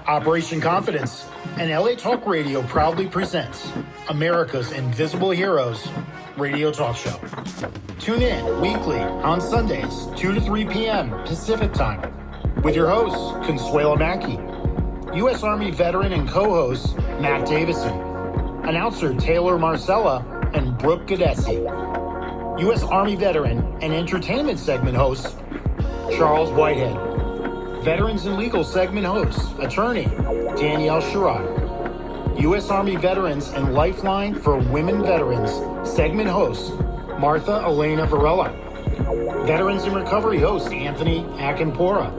Operation Confidence and LA Talk Radio proudly presents America's Invisible Heroes radio talk show. Tune in weekly on Sundays, 2 to 3 p.m. Pacific Time, with your hosts, Consuelo Mackey, U.S. Army veteran and co-host Matt Davison, announcer Taylor Marcella, and Brooke Gadesi, U.S. Army veteran and entertainment segment host Charles Whitehead, Veterans and Legal segment host, attorney Danielle Sherrod, U.S. Army Veterans and Lifeline for Women Veterans segment host Martha Elena Varela, Veterans in Recovery host Anthony Akinpora,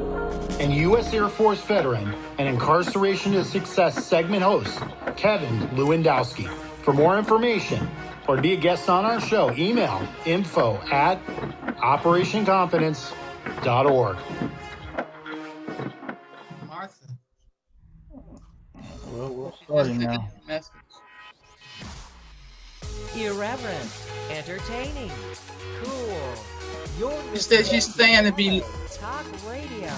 and U.S. Air Force veteran and Incarceration to Success segment host Kevin Lewandowski. For more information or to be a guest on our show, email info@operationconfidence.org. Well, we're starting now. Irreverent, entertaining, cool. She said she's staying to be Talk Radio.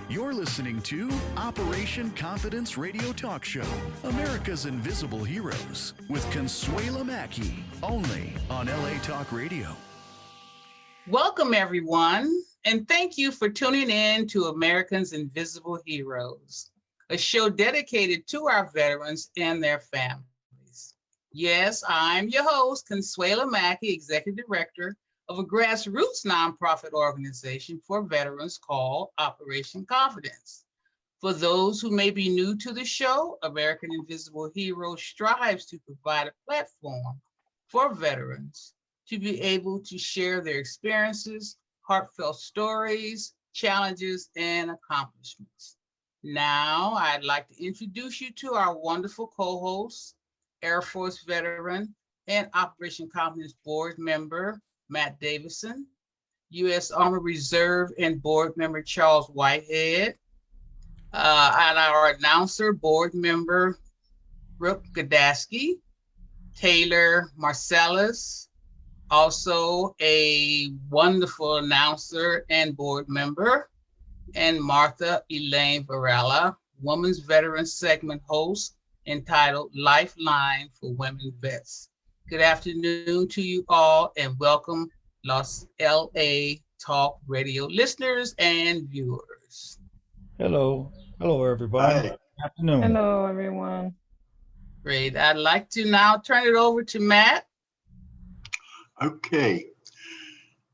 You're listening to Operation Confidence Radio Talk Show, America's Invisible Heroes, with Consuelo Mackey, only on LA Talk Radio. Welcome, everyone, and thank you for tuning in to America's Invisible Heroes, a show dedicated to our veterans and their families. Yes, I'm your host, Consuelo Mackey, Executive Director of a grassroots nonprofit organization for veterans called Operation Confidence. For those who may be new to the show, American Invisible Heroes strives to provide a platform for veterans to be able to share their experiences, heartfelt stories, challenges, and accomplishments. Now, I'd like to introduce you to our wonderful co-host, Air Force veteran and Operation Confidence board member, Matt Davison, U.S. Army Reserve and board member, Charles Whitehead, and our announcer, board member, Brooke Gadesi, Taylor Marcellus, also a wonderful announcer and board member, and Martha Elaine Varela, Women's Veteran segment host entitled Lifeline for Women Vets. Good afternoon to you all and welcome LA Talk Radio listeners and viewers. Hello. Hello, everybody. Hi. Good afternoon. Hello, everyone. Great. I'd like to now turn it over to Matt. Okay.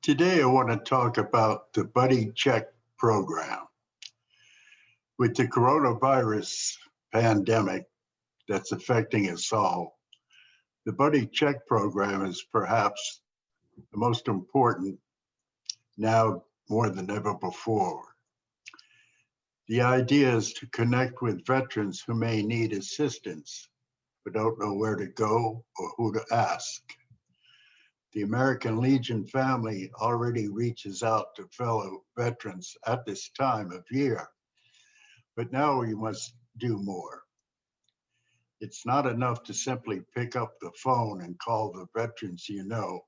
Today I want to talk about the Buddy Check program. With the coronavirus pandemic that's affecting us all, the Buddy Check program is perhaps the most important now more than ever before. The idea is to connect with veterans who may need assistance but don't know where to go or who to ask. The American Legion family already reaches out to fellow veterans at this time of year, but now we must do more. It's not enough to simply pick up the phone and call the veterans you know.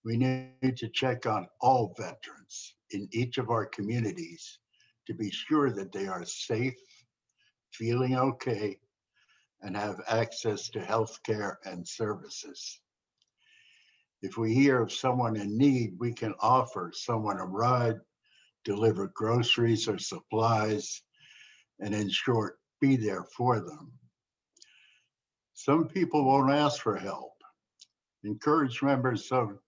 We need to check on all veterans in each of our communities to be sure that they are safe, feeling okay, and have access to health care and services. If we hear of someone in need, we can offer someone a ride, deliver groceries or supplies, and in short, be there for them. Some people won't ask for help. Encourage members of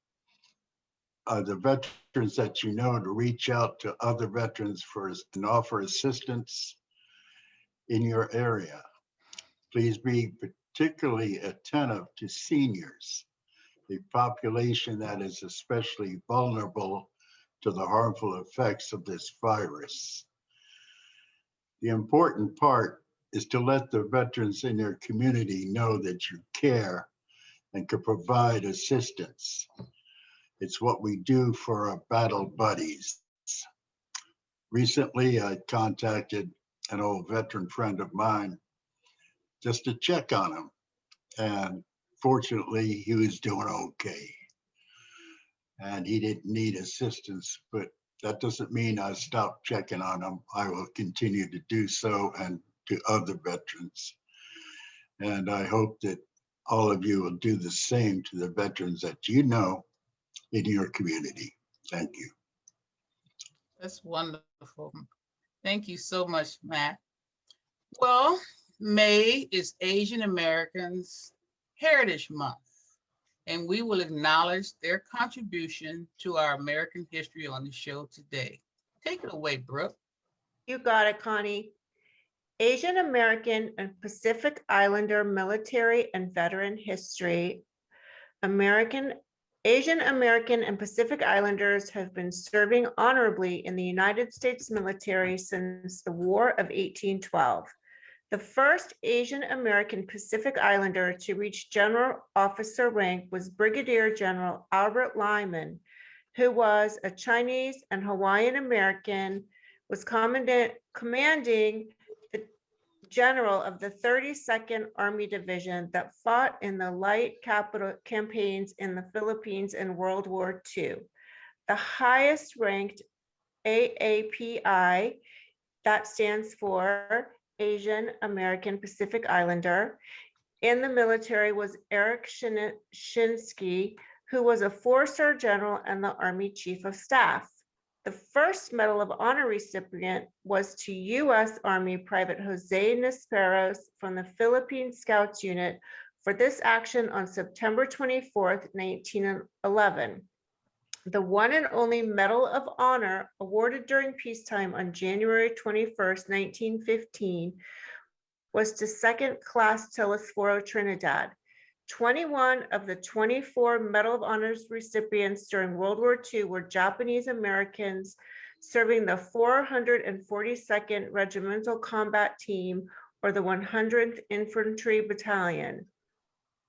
the veterans that you know to reach out to other veterans and offer assistance in your area. Please be particularly attentive to seniors, a population that is especially vulnerable to the harmful effects of this virus. The important part is to let the veterans in your community know that you care and can provide assistance. It's what we do for our battle buddies. Recently, I contacted an old veteran friend of mine just to check on him. And fortunately, he was doing okay. and he didn't need assistance, but that doesn't mean I stopped checking on him. I will continue to do so, and to other veterans. And I hope that all of you will do the same to the veterans that you know in your community. Thank you. That's wonderful. Thank you so much, Matt. Well, May is Asian Americans Heritage Month, and we will acknowledge their contribution to our American history on the show today. Take it away, Brooke. You got it, Connie. Asian American and Pacific Islander military and veteran history. Asian American and Pacific Islanders have been serving honorably in the United States military since the War of 1812. The first Asian American Pacific Islander to reach general officer rank was Brigadier General Albert Lyman, who was a Chinese and Hawaiian American, was commanding the general of the 32nd Army Division that fought in the light capital campaigns in the Philippines in World War II. The highest ranked AAPI, that stands for Asian American Pacific Islander, in the military was Eric Shinsky, who was a four-star general and the Army Chief of Staff. The first Medal of Honor recipient was to U.S. Army Private Jose Nisperos from the Philippine Scouts Unit for this action on September 24th, 1911. The one and only Medal of Honor awarded during peacetime on January 21st, 1915, was to Second Class Telesforo Trinidad. 21 of the 24 Medal of Honors recipients during World War II were Japanese Americans serving the 442nd Regimental Combat Team, or the 100th Infantry Battalion.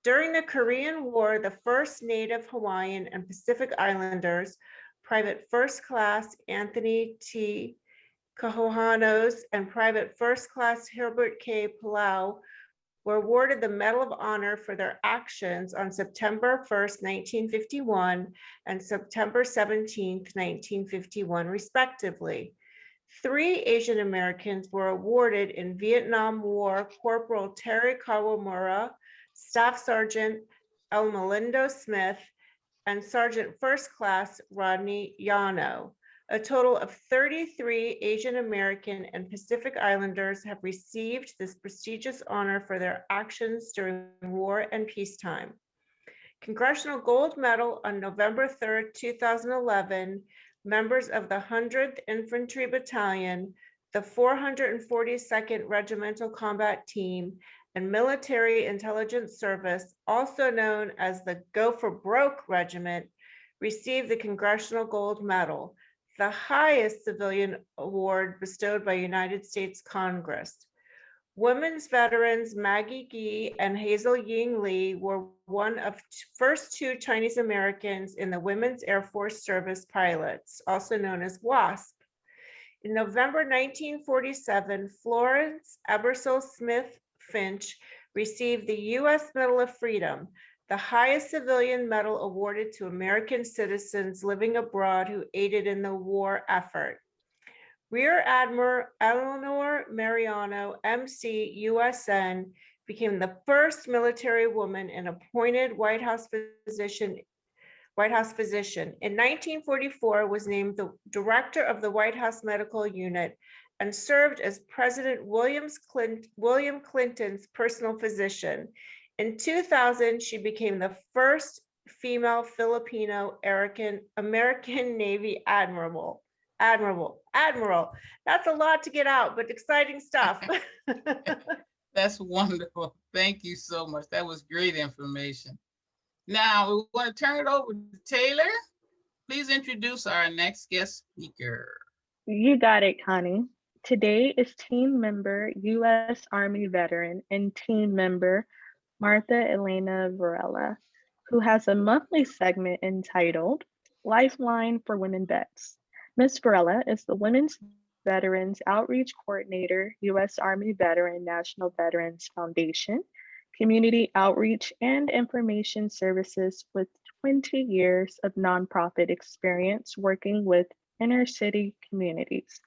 During the Korean War, the first Native Hawaiian and Pacific Islanders, Private First Class Anthony T. Kahohanos and Private First Class Herbert K. Palau, were awarded the Medal of Honor for their actions on September 1st, 1951 and September 17th, 1951, respectively. 3 Asian Americans were awarded in Vietnam War Corporal Terry Kawamura, Staff Sergeant El Melindo Smith, and Sergeant First Class Rodney Yano. A total of 33 Asian American and Pacific Islanders have received this prestigious honor for their actions during war and peacetime. Congressional Gold Medal on November 3rd, 2011, members of the 100th Infantry Battalion, the 442nd Regimental Combat Team, and Military Intelligence Service, also known as the Go for Broke Regiment, received the Congressional Gold Medal, the highest civilian award bestowed by United States Congress. Women's veterans Maggie Gee and Hazel Ying Lee were one of first 2 Chinese Americans in the Women's Air Force Service pilots, also known as WASP. In November 1947, Florence Ebersole Smith Finch received the U.S. Medal of Freedom, the highest civilian medal awarded to American citizens living abroad who aided in the war effort. Rear Admiral Eleanor Mariano, MC, USN, became the first military woman in appointed White House physician. In 1944, was named the director of the White House Medical Unit and served as President William Clinton's personal physician. In 2000, she became the first female Filipino American Navy admiral. That's a lot to get out, but exciting stuff. That's wonderful. Thank you so much. That was great information. Now we want to turn it over to Taylor. Please introduce our next guest speaker. You got it, Connie. Today is team member, U.S. Army veteran, and team member Martha Elena Varela, who has a monthly segment entitled Lifeline for Women Vets. Ms. Varela is the Women's Veterans Outreach Coordinator, U.S. Army Veteran National Veterans Foundation, Community Outreach and Information Services with 20 years of nonprofit experience working with inner city communities.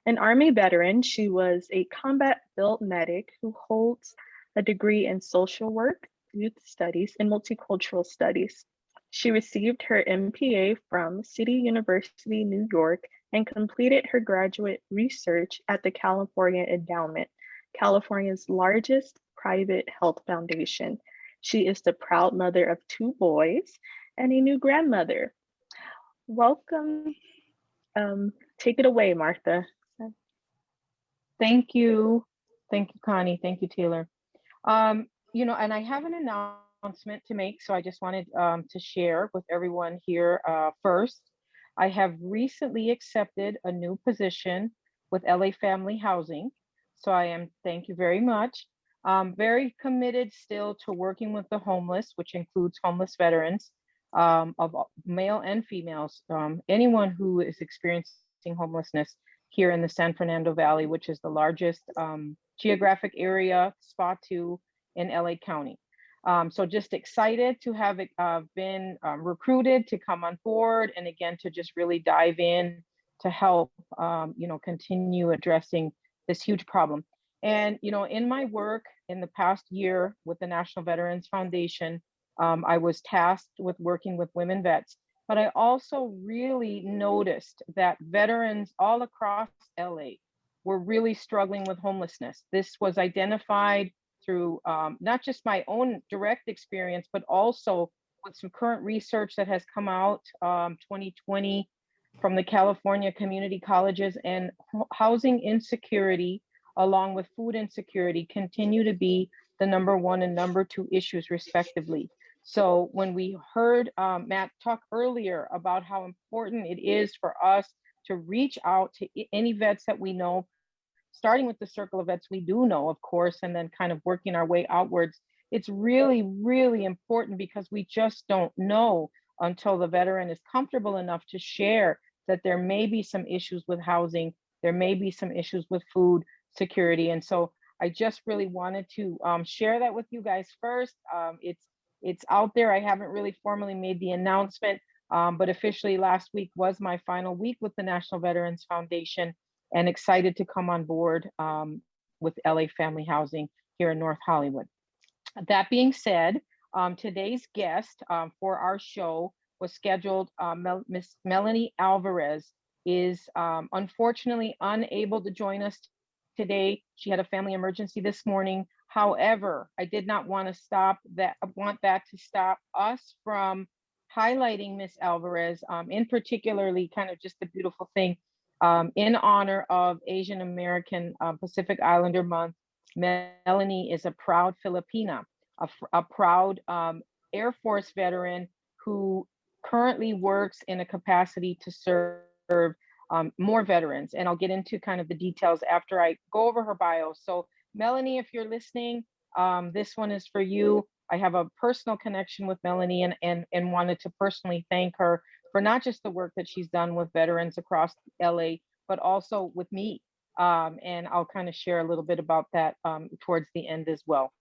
An Army veteran, she was a combat built medic who holds a degree in social work, youth studies, and multicultural studies. She received her MPA from City University, New York, and completed her graduate research at the California Endowment, California's largest private health foundation. She is the proud mother of 2 boys and a new grandmother. Welcome. Take it away, Martha. Thank you. Thank you, Connie. Thank you, Taylor. And I have an announcement to make, so I just wanted to share with everyone here first. I have recently accepted a new position with LA Family Housing. So thank you very much. Very committed still to working with the homeless, which includes homeless veterans of male and females, anyone who is experiencing homelessness here in the San Fernando Valley, which is the largest geographic area, SPA 2 in LA County. So just excited to have been recruited to come on board, and again, to just really dive in to help, continue addressing this huge problem. And, in my work in the past year with the National Veterans Foundation, I was tasked with working with women vets, but I also really noticed that veterans all across LA were really struggling with homelessness. This was identified through not just my own direct experience, but also with some current research that has come out 2020 from the California community colleges. And housing insecurity along with food insecurity continue to be the #1 and #2 issues respectively. So when we heard Matt talk earlier about how important it is for us to reach out to any vets that we know, starting with the circle of vets we do know, of course, and then kind of working our way outwards, it's really, really important, because we just don't know until the veteran is comfortable enough to share that there may be some issues with housing, there may be some issues with food security. And so I just really wanted to share that with you guys first. It's out there. I haven't really formally made the announcement, but officially last week was my final week with the National Veterans Foundation, and excited to come on board with LA Family Housing here in North Hollywood. That being said, today's guest for our show was scheduled. Miss Melanie Alvarez is unfortunately unable to join us today. She had a family emergency this morning. However, I did not want that to stop us from highlighting Miss Alvarez, in particularly kind of just the beautiful thing, in honor of Asian American Pacific Islander Month. Melanie is a proud Filipina, a proud Air Force veteran who currently works in a capacity to serve more veterans. And I'll get into kind of the details after I go over her bio. So Melanie, if you're listening, this one is for you. I have a personal connection with Melanie, and wanted to personally thank her for not just the work that she's done with veterans across LA, but also with me. And I'll kind of share a little bit about that towards the end as well.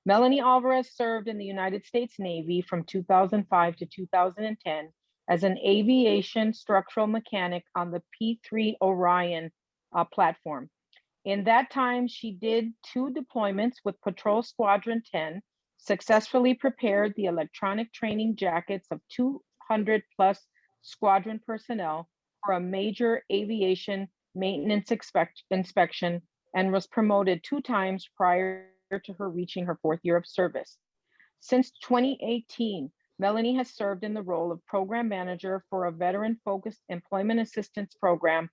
Melanie Alvarez served in the United States Navy from 2005 to 2010 as an aviation structural mechanic on the P-3 Orion platform. In that time, she did 2 deployments with Patrol Squadron 10, successfully prepared the electronic training jackets of 200 plus squadron personnel for a major aviation maintenance inspection, and was promoted 2 times prior to her reaching her 4th year of service. Since 2018, Melanie has served in the role of program manager for a veteran-focused employment assistance program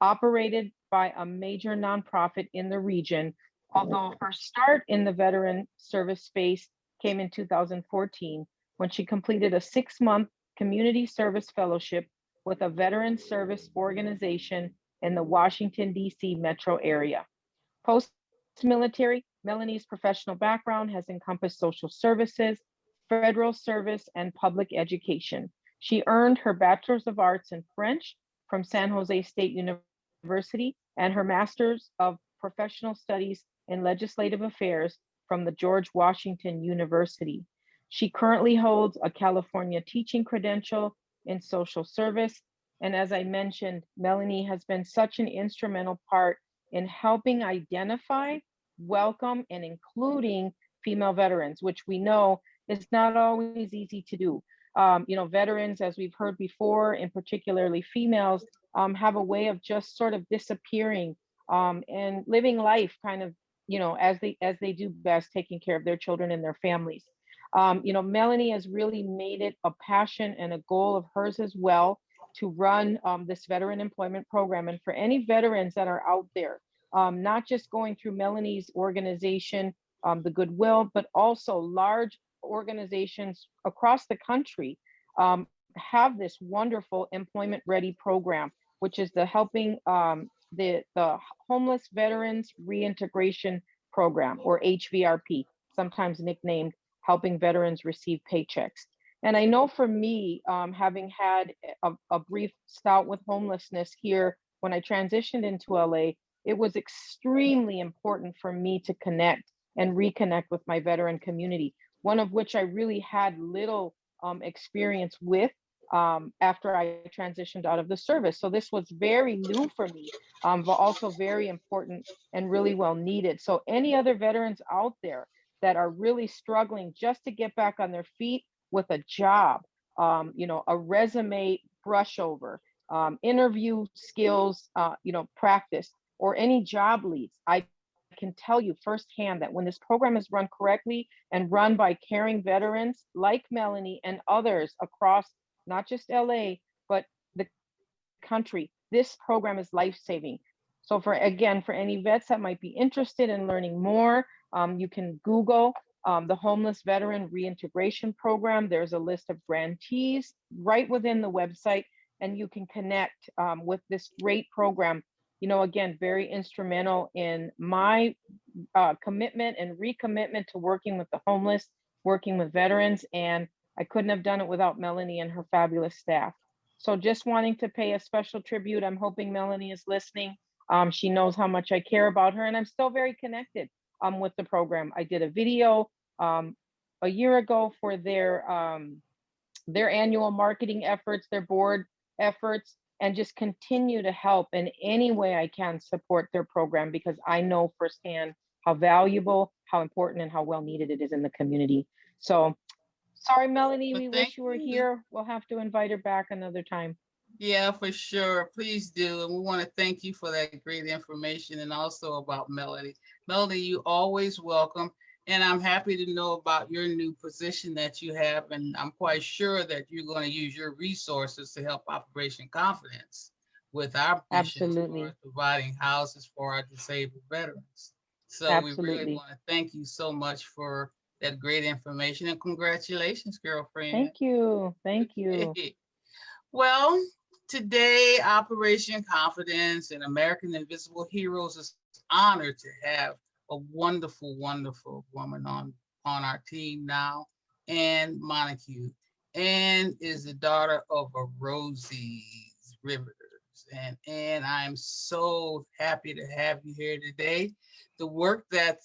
operated by a major nonprofit in the region, although her start in the veteran service space came in 2014 when she completed a 6-month community service fellowship with a veteran service organization in the Washington, D.C. metro area. Post-military, Melanie's professional background has encompassed social services, federal service, and public education. She earned her Bachelor's of Arts in French from San Jose State University and her Master's of Professional Studies in Legislative Affairs from the George Washington University. She currently holds a California teaching credential in social service. And as I mentioned, Melanie has been such an instrumental part in helping identify, welcome, and including female veterans, which we know is not always easy to do. Veterans, as we've heard before, and particularly females, have a way of just sort of disappearing and living life kind of, as they do best, taking care of their children and their families. Melanie has really made it a passion and a goal of hers as well to run this veteran employment program. And for any veterans that are out there, not just going through Melanie's organization, the Goodwill, but also large organizations across the country have this wonderful employment ready program, which is the helping the homeless veterans reintegration program, or HVRP, sometimes nicknamed helping veterans receive paychecks. And I know for me, having had a brief stout with homelessness here when I transitioned into LA, it was extremely important for me to connect and reconnect with my veteran community, one of which I really had little experience with after I transitioned out of the service. So this was very new for me, but also very important and really well needed. So any other veterans out there that are really struggling just to get back on their feet with a job, a resume brush over, interview skills, practice, or any job leads, I can tell you firsthand that when this program is run correctly and run by caring veterans like Melanie and others across not just LA, but the country, this program is life-saving. So for any vets that might be interested in learning more, you can Google the Homeless Veteran Reintegration Program. There's a list of grantees right within the website, and you can connect with this great program. Again, very instrumental in my commitment and recommitment to working with the homeless, working with veterans, and I couldn't have done it without Melanie and her fabulous staff. So just wanting to pay a special tribute. I'm hoping Melanie is listening. She knows how much I care about her, and I'm still very connected with the program. I did a video a year ago for their annual marketing efforts, their board efforts, and just continue to help in any way I can support their program, because I know firsthand how valuable, how important, and how well needed it is in the community. So sorry, Melanie, we wish you were here. We'll have to invite her back another time. Yeah, for sure. Please do. And we want to thank you for that great information, and also about Melanie. Melanie, you always welcome. And I'm happy to know about your new position that you have. And I'm quite sure that you're going to use your resources to help Operation Confidence with our mission for providing houses for our disabled veterans. So we really want to thank you so much for that great information, and congratulations, girlfriend. Thank you. Thank you. Well, today, Operation Confidence and American Invisible Heroes is honored to have a wonderful, wonderful woman on our team now, Ann Montague. Ann is the daughter of a Rosie's Riveters. And I'm so happy to have you here today. The work that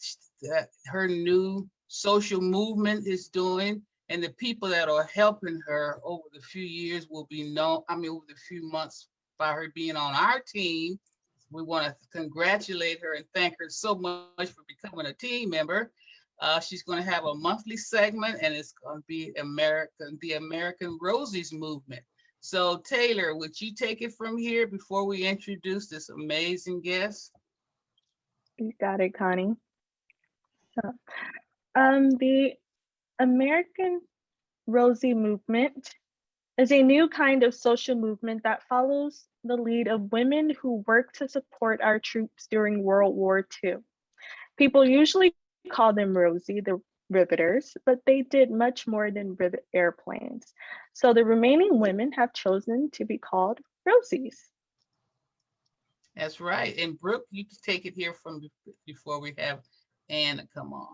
her new social movement is doing, and the people that are helping her over the few years will be known, over the few months by her being on our team. We want to congratulate her and thank her so much for becoming a team member. She's going to have a monthly segment, and it's going to be the American Rosies movement. So Taylor, would you take it from here before we introduce this amazing guest? You got it, Connie. So, the American Rosie movement is a new kind of social movement that follows the lead of women who work to support our troops during World War II. People usually call them Rosie, the Riveters, but they did much more than rivet airplanes. So the remaining women have chosen to be called Rosies. That's right. And Brooke, you can take it here from before we have Anna come on.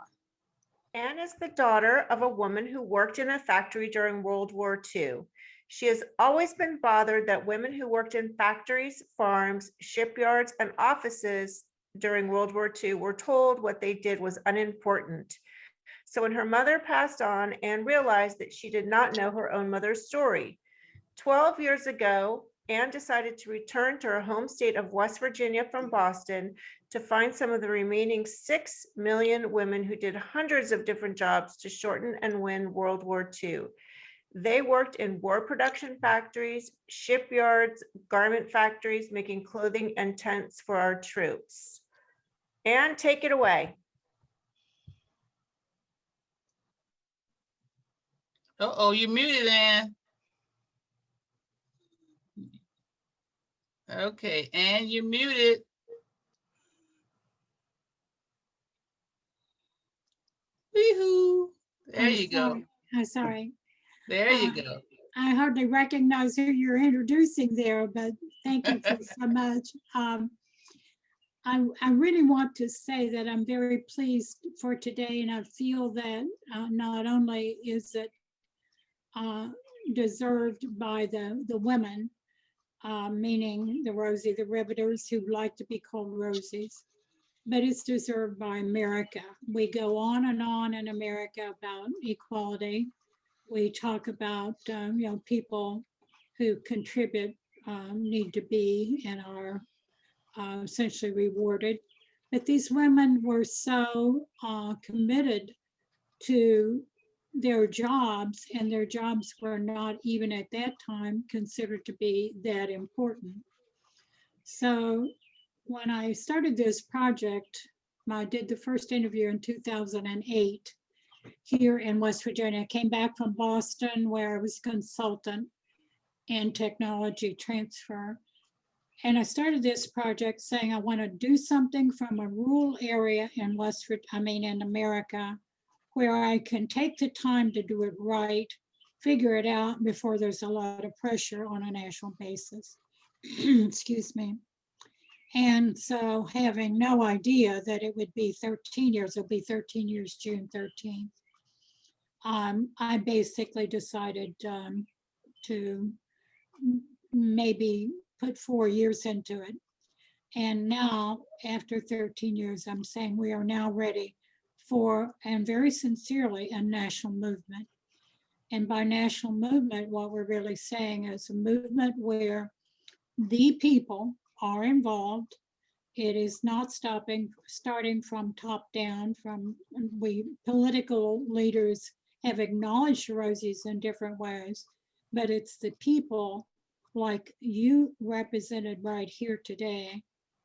Anne is the daughter of a woman who worked in a factory during World War II. She has always been bothered that women who worked in factories, farms, shipyards, and offices during World War II were told what they did was unimportant. So when her mother passed on, Anne realized that she did not know her own mother's story. 12 years ago, Anne decided to return to her home state of West Virginia from Boston to find some of the remaining 6 million women who did hundreds of different jobs to shorten and win World War II. They worked in war production factories, shipyards, garment factories, making clothing and tents for our troops. Anne, take it away. Uh-oh, you muted, Ann. Okay, and you muted. Wee-hoo. There you go. I'm sorry. There you go. I hardly recognize who you're introducing there, but thank you for so much. I really want to say that I'm very pleased for today, and I feel that not only is it deserved by the women, meaning the Rosie the Riveters who like to be called Rosies, but it's deserved by America. We go on in America about equality. We talk about people who contribute need to be and are essentially rewarded. But these women were so committed to their jobs, and their jobs were not even at that time considered to be that important. So when I started this project, I did the first interview in 2008 here in West Virginia. I came back from Boston where I was a consultant in technology transfer. And I started this project saying I want to do something from a rural area in in America, where I can take the time to do it right, figure it out before there's a lot of pressure on a national basis. Excuse me. And so having no idea that it would be 13 years, it'll be 13 years, June 13th. I basically decided to maybe put 4 years into it. And now, after 13 years, I'm saying we are now ready for, and very sincerely, a national movement. And by national movement, what we're really saying is a movement where the people are involved. It is not starting from top down. Political leaders have acknowledged Rosies in different ways, but it's the people like you represented right here today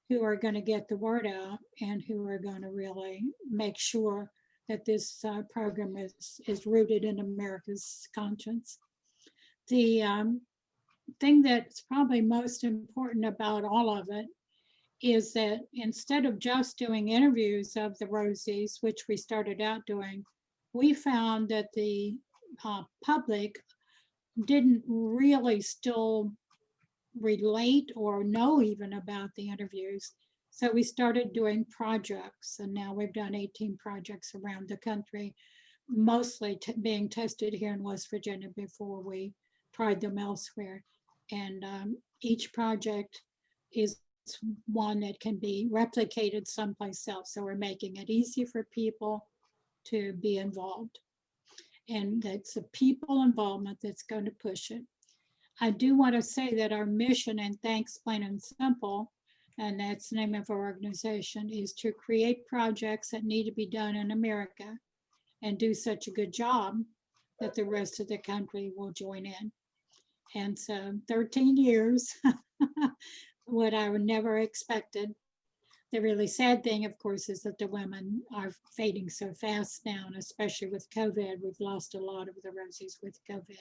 who are going to get the word out and who are going to really make sure that this program is rooted in America's conscience. The thing that's probably most important about all of it is that instead of just doing interviews of the Rosies, which we started out doing, we found that the public didn't really still relate or know even about the interviews. So we started doing projects, and now we've done 18 projects around the country, mostly being tested here in West Virginia before we tried them elsewhere. And each project is one that can be replicated someplace else. So we're making it easy for people to be involved. And that's the people involvement that's going to push it. I do want to say that our mission, and thanks plain and simple, and that's the name of our organization, is to create projects that need to be done in America and do such a good job that the rest of the country will join in. And so 13 years, what I would never expected. The really sad thing, of course, is that the women are fading so fast now, and especially with COVID, we've lost a lot of the Rosies with COVID.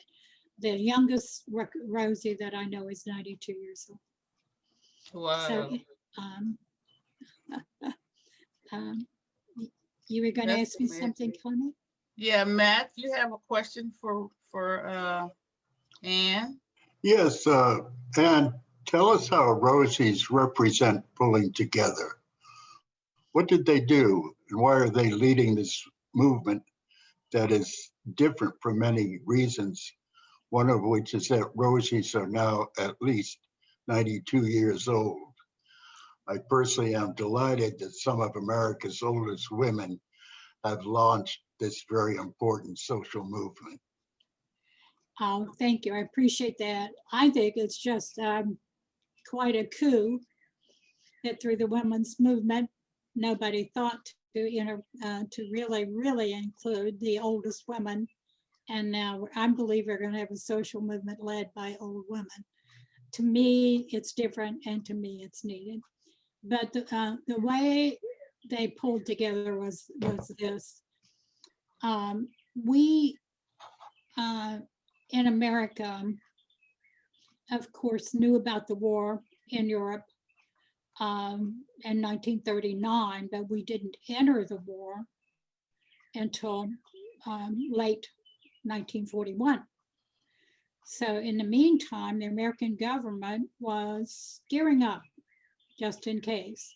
The youngest Rosie that I know is 92 years old. Wow. So, you were going to ask me something, Connie? Yeah, Matt, you have a question for Ann? Yes, Ann, tell us how Rosies represent pulling together. What did they do, and why are they leading this movement that is different for many reasons, one of which is that Rosies are now at least 92 years old. I personally am delighted that some of America's oldest women have launched this very important social movement. Oh, thank you. I appreciate that. I think it's just quite a coup that through the women's movement, nobody thought to really include the oldest women. And now I believe we're going to have a social movement led by old women. To me, it's different, and to me, it's needed. But the way they pulled together was this. We in America, of course, knew about the war in Europe in 1939, but we didn't enter the war until late 1941. So in the meantime, the American government was gearing up just in case.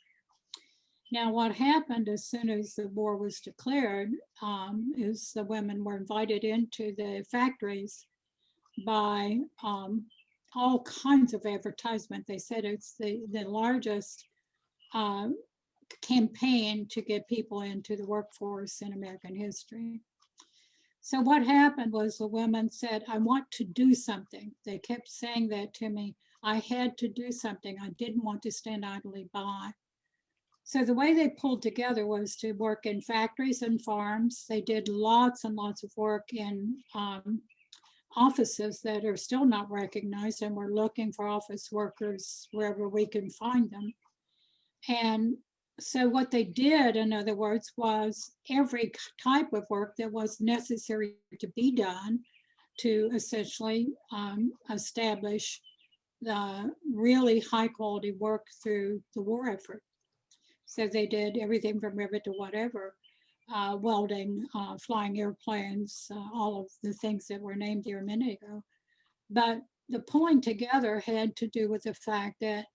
Now, what happened as soon as the war was declared is the women were invited into the factories by all kinds of advertisement. They said it's the largest campaign to get people into the workforce in American history. So what happened was the women said, I want to do something. They kept saying that to me. I had to do something. I didn't want to stand idly by. So the way they pulled together was to work in factories and farms. They did lots and lots of work in offices that are still not recognized, and we're looking for office workers wherever we can find them. And so what they did, in other words, was every type of work that was necessary to be done to essentially establish the really high quality work through the war effort. So they did everything from rivet to whatever, welding, flying airplanes, all of the things that were named here a minute ago. But the pulling together had to do with the fact that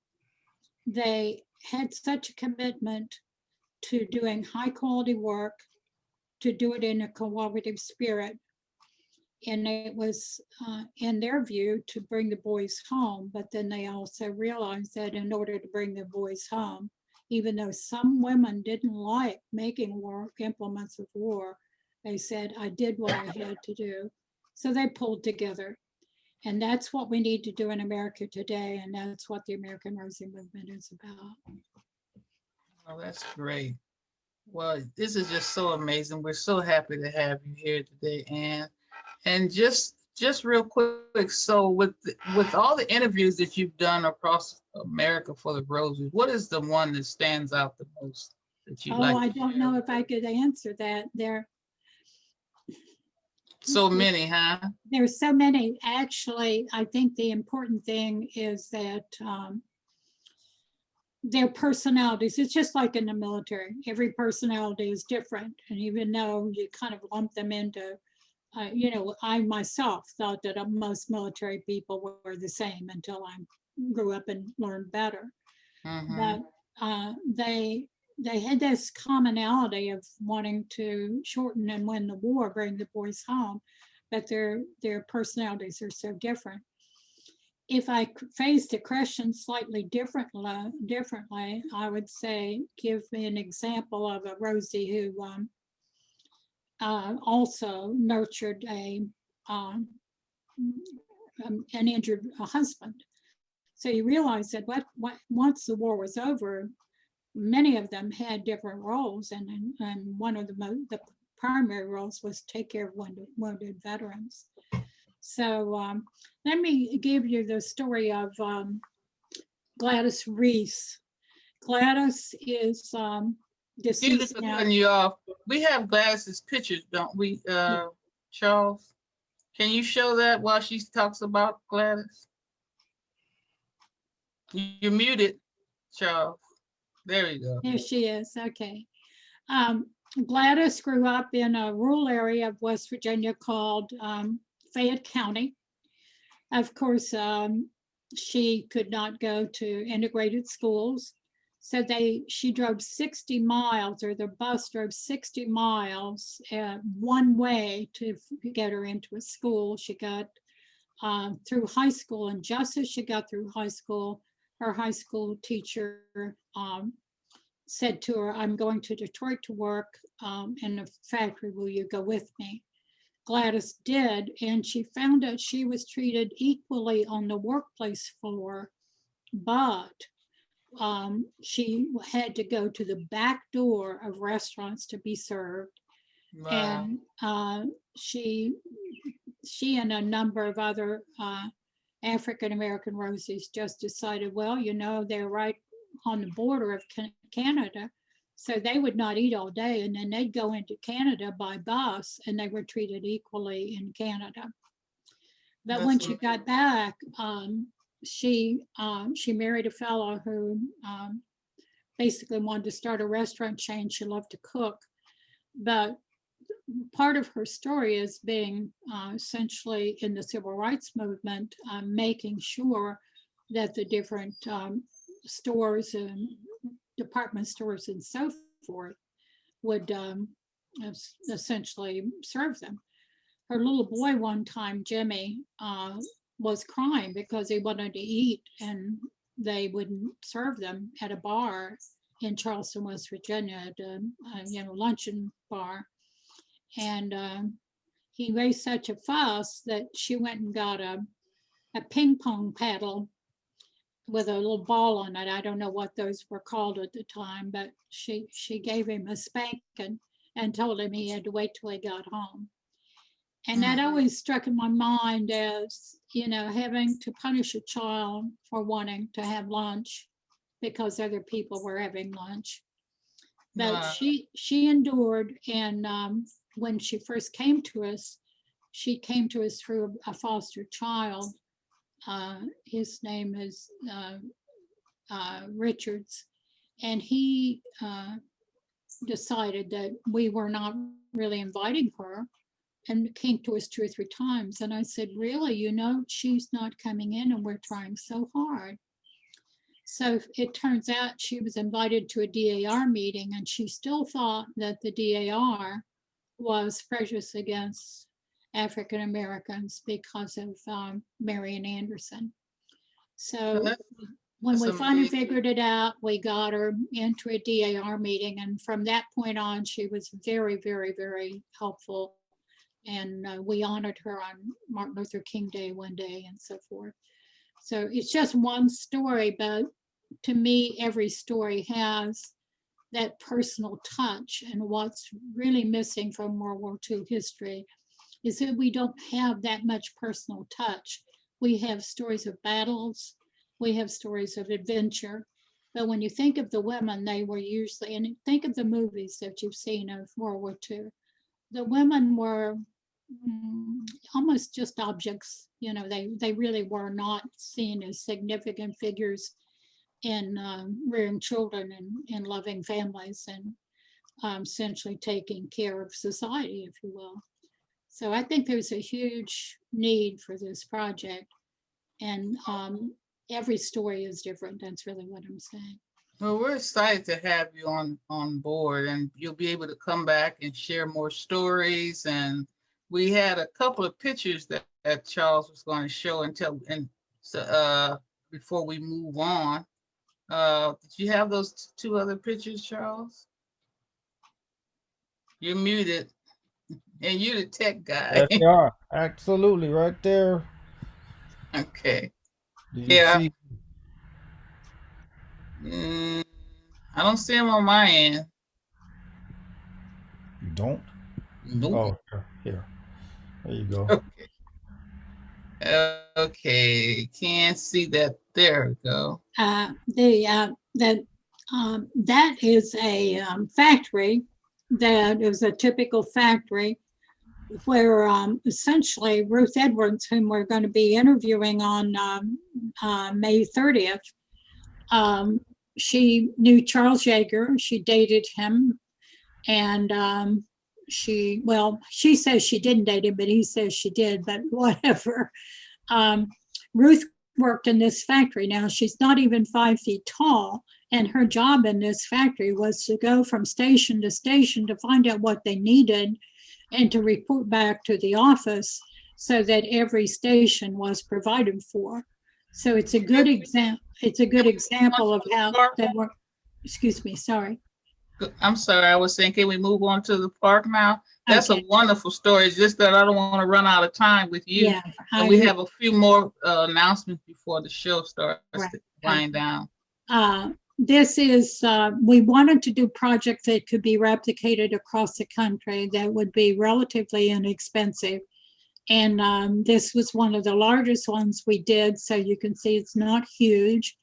they had such a commitment to doing high quality work, to do it in a cooperative spirit. And it was, in their view, to bring the boys home. But then they also realized that in order to bring the boys home, even though some women didn't like making war implements of war, they said, I did what I had to do. So they pulled together. And that's what we need to do in America today. And that's what the American Rosie Movement is about. Oh, that's great. Well, this is just so amazing. We're so happy to have you here today, Ann. And just real quick, so with all the interviews that you've done across America for the Roses, what is the one that stands out the most that you like? I don't know if I could answer that. So many, huh? There's so many. Actually, I think the important thing is that their personalities, it's just like in the military. Every personality is different. And even though you kind of lump them into, I myself thought that most military people were the same until I grew up and learned better. But they had this commonality of wanting to shorten and win the war, bring the boys home, but their personalities are so different. If I phrased the question slightly differently, I would say, give me an example of a Rosie who also nurtured an injured husband. So you realize that once the war was over, many of them had different roles, and one of the primary roles was take care of wounded veterans. So let me give you the story of Gladys Reese. Gladys is deceased now. Cutting you off. We have Gladys's pictures, don't we, Charles? Can you show that while she talks about Gladys? You're muted, Charles. There you go. There she is. Okay. Gladys grew up in a rural area of West Virginia called Fayette County. Of course, she could not go to integrated schools. So she drove 60 miles, or the bus drove 60 miles one way to get her into a school. She got through high school, and just as she got through high school, her high school teacher said to her, I'm going to Detroit to work in the factory. Will you go with me? Gladys did, and she found out she was treated equally on the workplace floor, but she had to go to the back door of restaurants to be served. Wow. And she and a number of other African-American Rosies just decided, well, you know, they're right on the border of Canada. So they would not eat all day, and then they'd go into Canada by bus, and they were treated equally in Canada. But when she got back, she married a fellow who basically wanted to start a restaurant chain. She loved to cook, but part of her story is being essentially in the civil rights movement, making sure that the different stores and department stores and so forth would essentially serve them. Her little boy one time, Jimmy, was crying because he wanted to eat and they wouldn't serve them at a bar in Charleston, West Virginia, at a luncheon bar. And he raised such a fuss that she went and got a ping pong paddle with a little ball on it. I don't know what those were called at the time, but she gave him a spanking and told him he had to wait till he got home. And that always struck in my mind as, having to punish a child for wanting to have lunch because other people were having lunch. But she endured, and when she first came to us, she came to us through a foster child. His name is Richards, and he decided that we were not really inviting her, and came to us 2 or 3 times. And I said, really, she's not coming in, and we're trying so hard. So it turns out she was invited to a DAR meeting, and she still thought that the DAR was prejudiced against African Americans because of Marian Anderson. So when we finally figured it out, we got her into a DAR meeting, and from that point on, she was very, very, very helpful. And we honored her on Martin Luther King Day one day and so forth. So it's just one story, but to me, every story has that personal touch. And what's really missing from World War II history is that we don't have that much personal touch. We have stories of battles, we have stories of adventure. But when you think of the women, they were usually, and think of the movies that you've seen of World War II, the women were almost just objects. They really were not seen as significant figures in rearing children and loving families and essentially taking care of society, if you will. So I think there's a huge need for this project, and every story is different. That's really what I'm saying. Well, we're excited to have you on board, and you'll be able to come back and share more stories. And we had a couple of pictures that Charles was going to show before we move on. Did you have those 2 other pictures, Charles? You're muted, and you're the tech guy. There they are. Absolutely, right there. Okay. Did you see? I don't see them on my end. You don't? Nope. Oh, here. There you go. Okay. Can't see that. There we go. That is a factory that is a typical factory where essentially Ruth Edwards, whom we're going to be interviewing on May 30th, she knew Charles Yeager. She dated him, and she says she didn't date him, but he says she did, but whatever. Ruth worked in this factory. Now, she's not even 5 feet tall, and her job in this factory was to go from station to station to find out what they needed and to report back to the office so that every station was provided for. So it's a good example. It's a good example of how they work. Excuse me, sorry. I'm sorry, I was saying, can we move on to the park now? That's a Okay. wonderful story. It's just that I don't want to run out of time with you. Yeah. And we have a few more announcements before the show starts Right. to wind down. This is, we wanted to do projects that could be replicated across the country that would be relatively inexpensive. And this was one of the largest ones we did. So you can see it's not huge,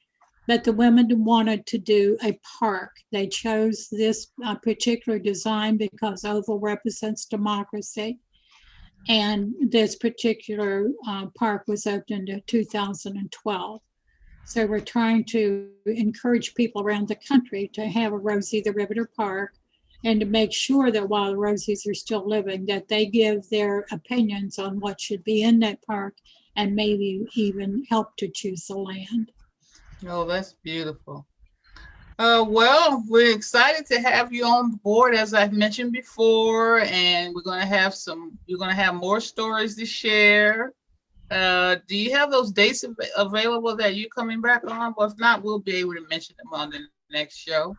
but the women wanted to do a park. They chose this particular design because oval represents democracy. And this particular park was opened in 2012. So we're trying to encourage people around the country to have a Rosie the Riveter Park, and to make sure that while the Rosies are still living, that they give their opinions on what should be in that park, and maybe even help to choose the land. Oh, that's beautiful. Well, we're excited to have you on board, as I've mentioned before, and you're going to have more stories to share. Do you have those dates available that you're coming back on? Well, if not, we'll be able to mention them on the next show.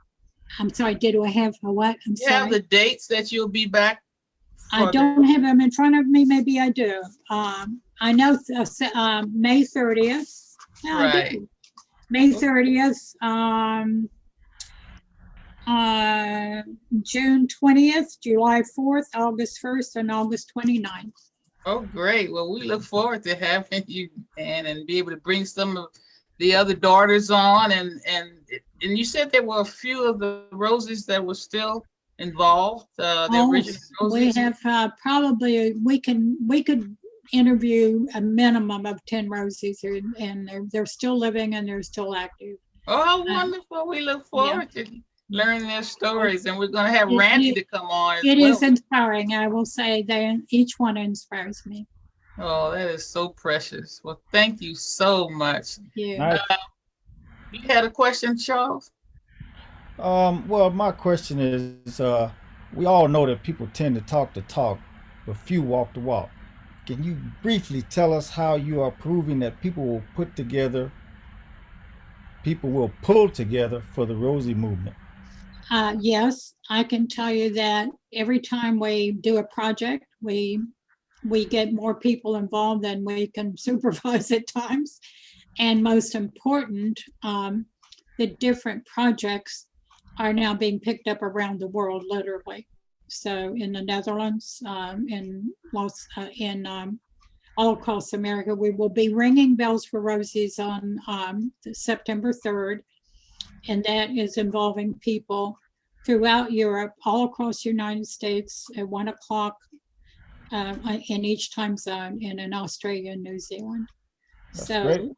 I'm sorry, did I have a what? I'm You have sorry. the dates that you'll be back? I don't have them in front of me. Maybe I do. I know May 30th. Yeah, I Right. do. May 30th, June 20th, July 4th, August 1st, and August 29th. Oh, great. Well, we look forward to having you and be able to bring some of the other daughters on. And you said there were a few of the Rosies that were still involved, the original We Rosies. have probably, we could interview a minimum of 10 Rosies, and they're still living and they're still active. Oh, how wonderful. We look forward to learning their stories. And we're going to have Randy to come on as well. It is inspiring. I will say that each one inspires me. Oh, that is so precious. Well, thank you so much. Yeah. You had a question, Charles? Well, my question is, we all know that people tend to talk, but few walk the walk. Can you briefly tell us how you are proving that people will pull together for the Rosie movement? Yes, I can tell you that every time we do a project, we get more people involved than we can supervise at times. And most important, the different projects are now being picked up around the world, literally. So in the Netherlands, all across America, we will be ringing bells for Rosies on September 3rd. And that is involving people throughout Europe, all across the United States at 1 o'clock in each time zone, and in Australia and New Zealand. That's so, great.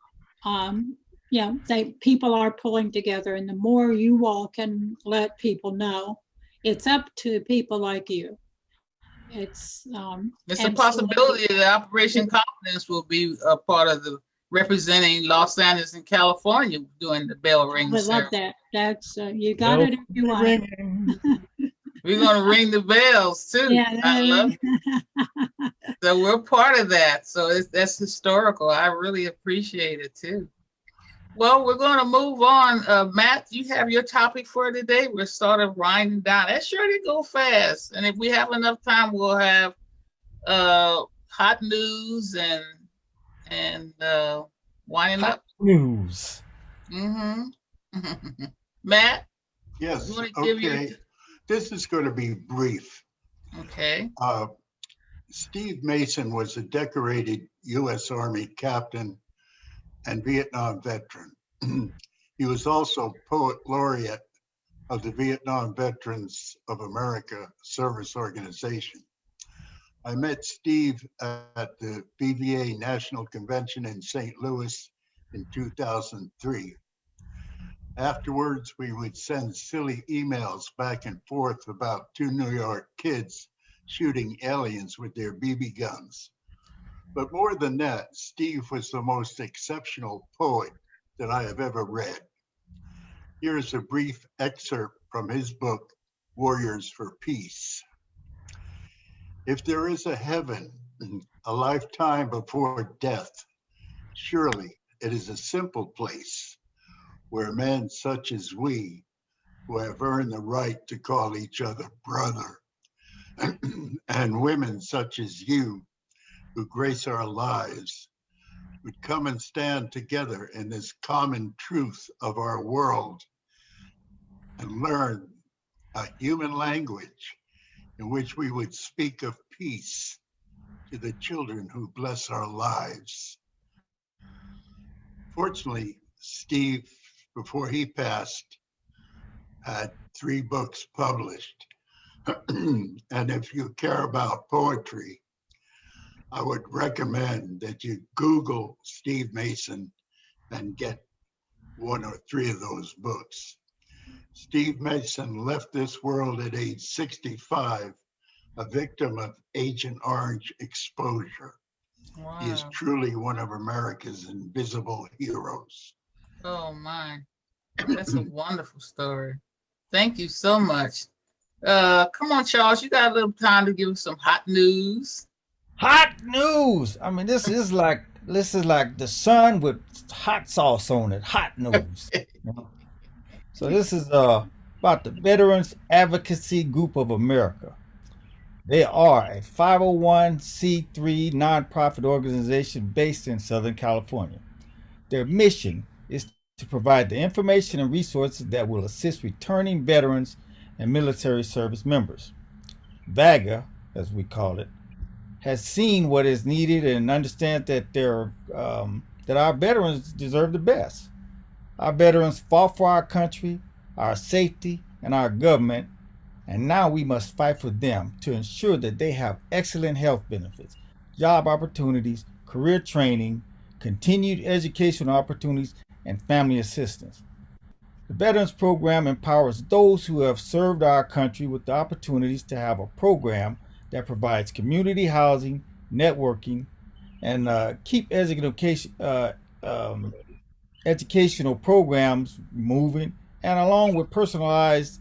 People are pulling together, and the more you all can let people know, it's up to people like you. It's a possibility that Operation Confidence will be a part of the representing Los Angeles and California during the bell ring. I love that. That's you got it if you want it. We're gonna ring the bells too. Yeah, I love it. So we're part of that. So that's historical. I really appreciate it too. Well, we're going to move on. Matt, you have your topic for today. We're sort of winding down. That sure did go fast. And if we have enough time, we'll have hot news and winding up. News. Mm-hmm. Matt? Yes, okay. This is going to be brief. Okay. Steve Mason was a decorated U.S. Army captain and Vietnam veteran. He was also poet laureate of the Vietnam Veterans of America Service Organization. I met Steve at the VVA National Convention in St. Louis in 2003. Afterwards, we would send silly emails back and forth about two New York kids shooting aliens with their BB guns. But more than that, Steve was the most exceptional poet that I have ever read. Here's a brief excerpt from his book, Warriors for Peace. If there is a heaven, a lifetime before death, surely it is a simple place where men such as we who have earned the right to call each other brother, and women such as you who grace our lives would come and stand together in this common truth of our world and learn a human language in which we would speak of peace to the children who bless our lives. Fortunately, Steve, before he passed, had 3 books published. And if you care about poetry, I would recommend that you Google Steve Mason and get 1 or 3 of those books. Steve Mason left this world at age 65, a victim of Agent Orange exposure. Wow. He is truly one of America's invisible heroes. Oh my, that's a wonderful story. Thank you so much. Come on, Charles, you got a little time to give us some hot news. Hot news. I mean, this is like the sun with hot sauce on it. Hot news. You know? So this is about the Veterans Advocacy Group of America. They are a 501c3 nonprofit organization based in Southern California. Their mission is to provide the information and resources that will assist returning veterans and military service members. VAGA, as we call it, has seen what is needed and understands that that our veterans deserve the best. Our veterans fought for our country, our safety, and our government, and now we must fight for them to ensure that they have excellent health benefits, job opportunities, career training, continued educational opportunities, and family assistance. The Veterans Program empowers those who have served our country with the opportunities to have a program that provides community housing, networking, and keep educational programs moving, and along with personalized,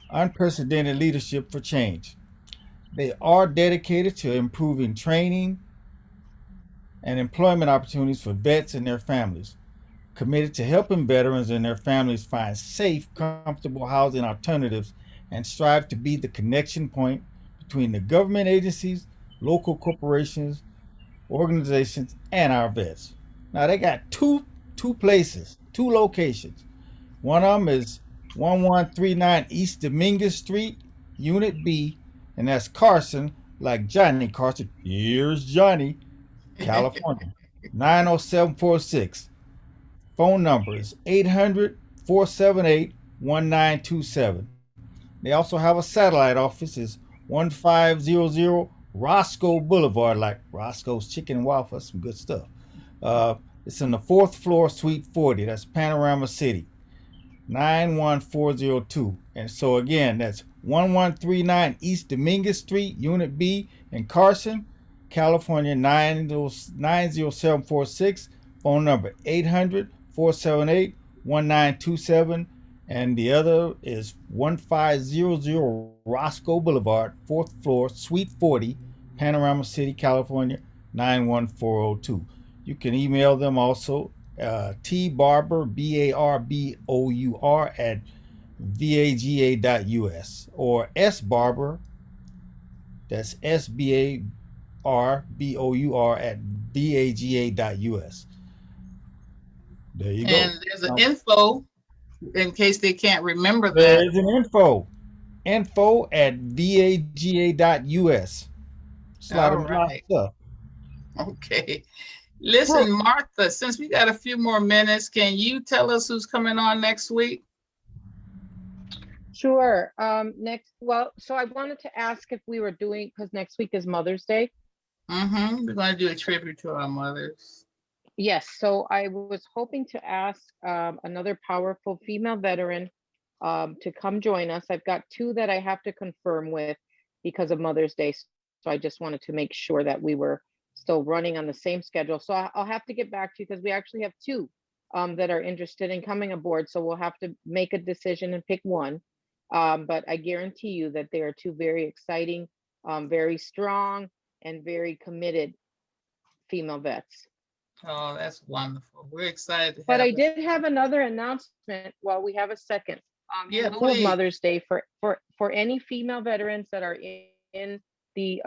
unprecedented leadership for change. They are dedicated to improving training and employment opportunities for vets and their families, committed to helping veterans and their families find safe, comfortable housing alternatives, and strive to be the connection point between the government agencies, local corporations, organizations, and our vets. Now they got two places, 2 locations. One of them is 1139 East Dominguez Street, Unit B, and that's Carson, like Johnny Carson. Here's Johnny, California, 90746. Phone number is 800-478-1927. They also have a satellite office, is 1500 Roscoe Boulevard, like Roscoe's Chicken and Waffle, some good stuff. It's on the 4th floor, Suite 40. That's Panorama City, 91402. And so again, that's 1139 East Dominguez Street, Unit B in Carson, California, 90746. Phone number 800-478-1927. And the other is 1500 Roscoe Boulevard, 4th floor, Suite 40, Panorama City, California, 91402. You can email them also, tbarbour, BARBOUR, at vaga.us, or sbarbour, that's SBARBOUR, at vaga.us. There you go. And there's an info in case they can't remember that. There's an info at vaga.us. It's a lot of stuff. Okay. Listen, Martha, since we got a few more minutes, can you tell us who's coming on next week? Sure. So I wanted to ask if we were doing, because next week is Mother's Day. We're going to do a tribute to our mothers. Yes. So I was hoping to ask another powerful female veteran to come join us. I've got 2 that I have to confirm with because of Mother's Day. So I just wanted to make sure that we were still running on the same schedule. So I'll have to get back to you because we actually have 2 that are interested in coming aboard. So we'll have to make a decision and pick one. But I guarantee you that they are 2 very exciting, very strong, and very committed female vets. Oh, that's wonderful. We're excited to have But I them. did have another announcement while we have a second. Yeah, in lieu of please. Mother's Day for any female veterans that are in the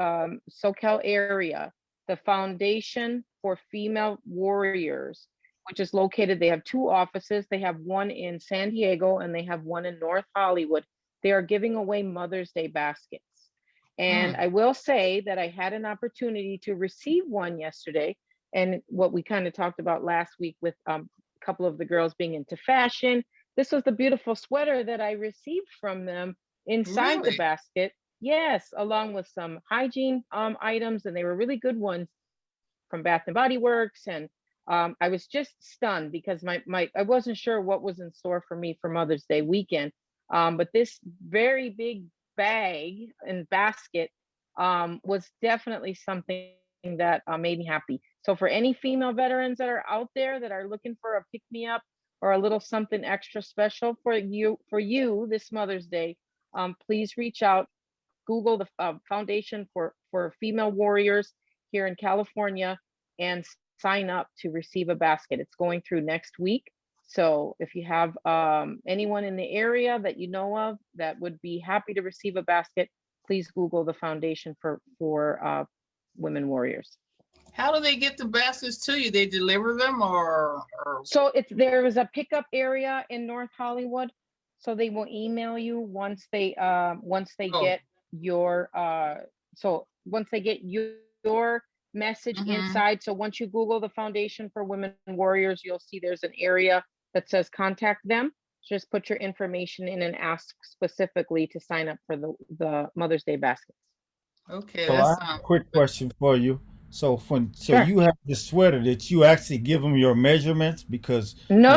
SoCal area. The Foundation for Female Warriors, which is located, they have two offices. They have one in San Diego and they have one in North Hollywood. They are giving away Mother's Day baskets. And I will say that I had an opportunity to receive one yesterday. And what we kind of talked about last week with a couple of the girls being into fashion. This was the beautiful sweater that I received from them inside the Really? basket. Yes, along with some hygiene items, and they were really good ones from Bath and Body Works. And I was just stunned because I wasn't sure what was in store for me for Mother's Day weekend. But this very big bag and basket was definitely something that made me happy. So for any female veterans that are out there that are looking for a pick-me-up or a little something extra special for you this Mother's Day, please reach out. Google the Foundation for Female Warriors here in California and sign up to receive a basket. It's going through next week. So if you have anyone in the area that you know of that would be happy to receive a basket, please Google the Foundation for Women Warriors. How do they get the baskets to you? They deliver them or... So there is a pickup area in North Hollywood. So they will email you once they get your your message inside. So once you Google the Foundation for Women Warriors, you'll see there's an area that says contact them. Just put your information in and ask specifically to sign up for the Mother's Day baskets. Okay, So I have a quick question for you. So Sure. you have this sweater that you actually give them your measurements because No.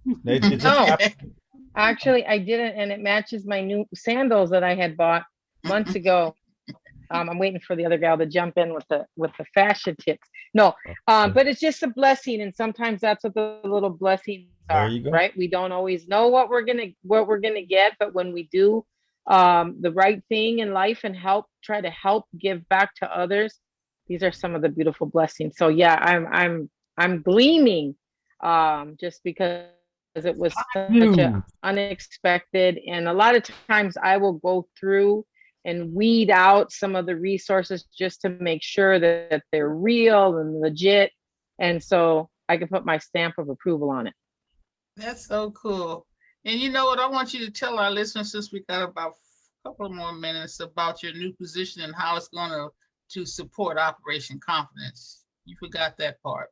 you know they just No. happen. Actually, I didn't, and it matches my new sandals that I had bought months ago. I'm waiting for the other gal to jump in with the fashion tips. No, but it's just a blessing, and sometimes that's what the little blessings There are, you go. right? We don't always know what we're gonna get, but when we do the right thing in life and try to help give back to others, these are some of the beautiful blessings. So yeah, I'm gleaming just because it was such a unexpected, and a lot of times I will go through and weed out some of the resources just to make sure that they're real and legit, and so I can put my stamp of approval on it. That's so cool. And you know what? I want you to tell our listeners, since we got about a couple more minutes, about your new position and how it's going to support Operation Confidence. You forgot that part.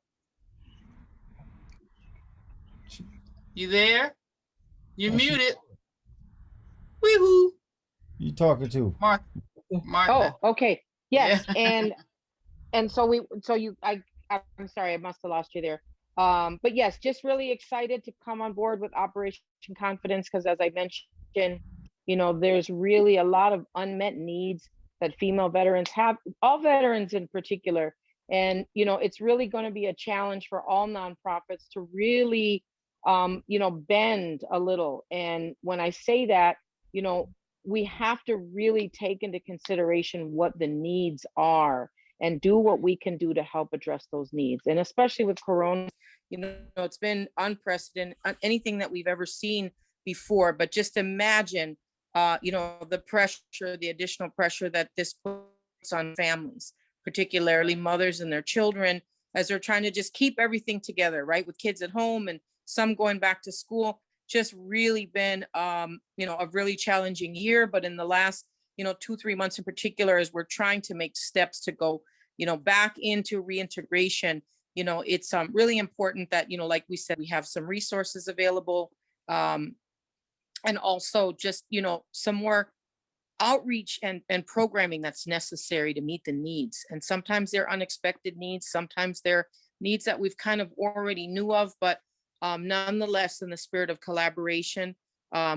You there? You're muted. Wee-hoo. You talking to? Martha. Oh, okay. Yes. Yeah. And so I'm sorry, I must have lost you there. But yes, just really excited to come on board with Operation Confidence, because as I mentioned, there's really a lot of unmet needs that female veterans have, all veterans in particular. And, it's really going to be a challenge for all nonprofits to really, bend a little. And when I say that, we have to really take into consideration what the needs are and do what we can do to help address those needs. And especially with Corona, it's been unprecedented, anything that we've ever seen before. But just imagine, the pressure, the additional pressure that this puts on families, particularly mothers and their children, as they're trying to just keep everything together, right? With kids at home and some going back to school. Just really been, a really challenging year. But in the last, 2-3 months in particular, as we're trying to make steps to go, back into reintegration, it's really important that, like we said, we have some resources available, and also just, some more outreach and programming that's necessary to meet the needs. And sometimes they're unexpected needs. Sometimes they're needs that we've kind of already knew of, but nonetheless, in the spirit of collaboration,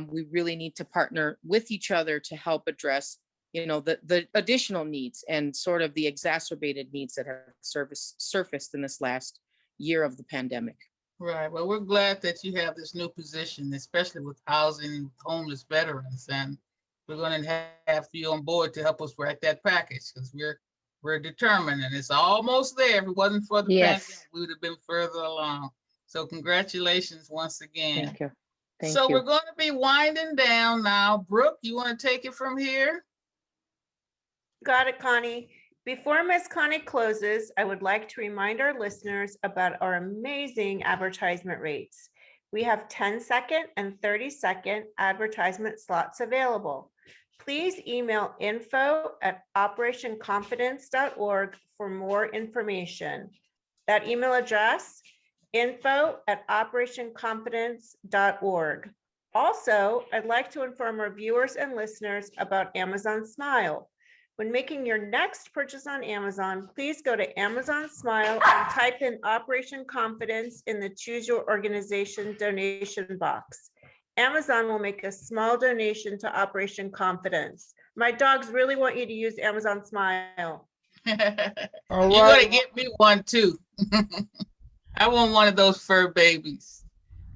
we really need to partner with each other to help address, the additional needs and sort of the exacerbated needs that have surfaced in this last year of the pandemic. Right. Well, we're glad that you have this new position, especially with housing homeless veterans, and we're going to have you on board to help us write that package, because we're determined, and it's almost there. If it wasn't for the pandemic, we would have been further along. So congratulations once again. Thank you. Thank So you. we're going to be winding down now. Brooke, you want to take it from here? Got it, Connie. Before Miss Connie closes, I would like to remind our listeners about our amazing advertisement rates. We have 10-second and 30-second advertisement slots available. Please email info@operationconfidence.org for more information. That email address, info@operationconfidence.org. Also, I'd like to inform our viewers and listeners about Amazon Smile. When making your next purchase on Amazon, please go to Amazon Smile and type in Operation Confidence in the Choose Your Organization donation box. Amazon will make a small donation to Operation Confidence. My dogs really want you to use Amazon Smile. All You're right. going to get me one too. I want one of those fur babies.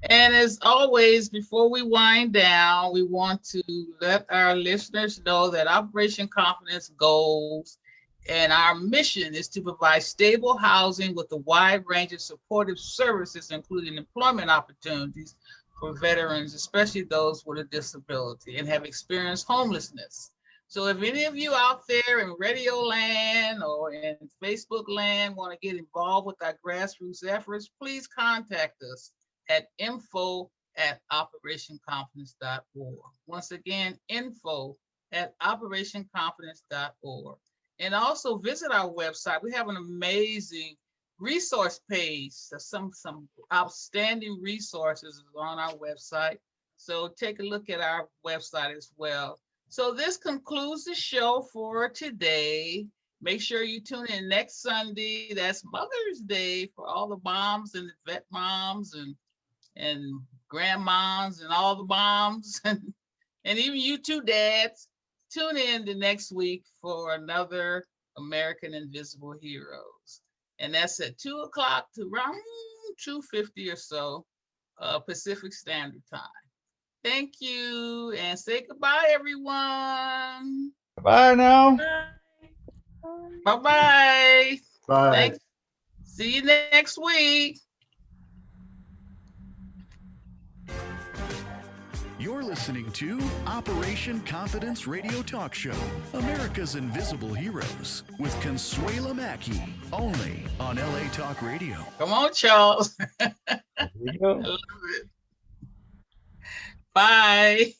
And as always, before we wind down, we want to let our listeners know that Operation Confidence goals and our mission is to provide stable housing with a wide range of supportive services, including employment opportunities for veterans, especially those with a disability and have experienced homelessness. So if any of you out there in radio land or in Facebook land want to get involved with our grassroots efforts, please contact us at info@operationconfidence.org. Once again, info@operationconfidence.org. And also visit our website. We have an amazing resource page. Some outstanding resources on our website. So take a look at our website as well. So this concludes the show for today. Make sure you tune in next Sunday. That's Mother's Day for all the moms and the vet moms and grandmoms and all the moms and even you two dads. Tune in the next week for another American Invisible Heroes. And that's at 2 o'clock to around 2:50 or so Pacific Standard Time. Thank you and say goodbye, everyone. Bye now. Bye-bye. Bye. Thanks. See you next week. You're listening to Operation Confidence Radio Talk Show, America's Invisible Heroes, with Consuela Mackey, only on LA Talk Radio. Come on, Charles. Here we go. I love it. Bye.